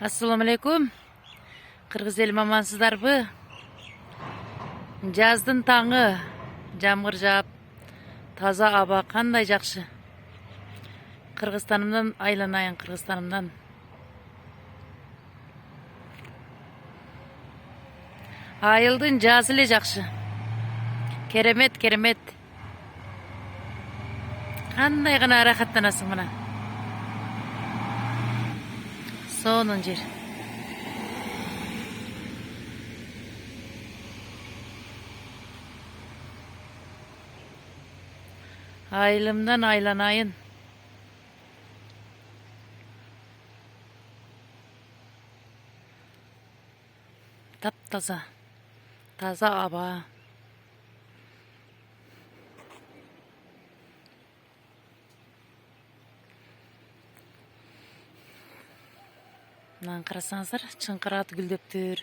Assalamu alaikum. Kırgız elim amansızdarбы? Жаздын таңы, жамгыр жаап, таза аба кандай жакшы. Кыргызстанымдан айланайын, Кыргызстанымдан. Айылдын жазы эле жакшы. Керемет, керемет. Кандай гана аракаттанасың мына. Сонун жер. Айылымдан айланайын. Тап-таза. Таза аба. Мынаны карасаңыздар, чыңкырат гүлдөптөр.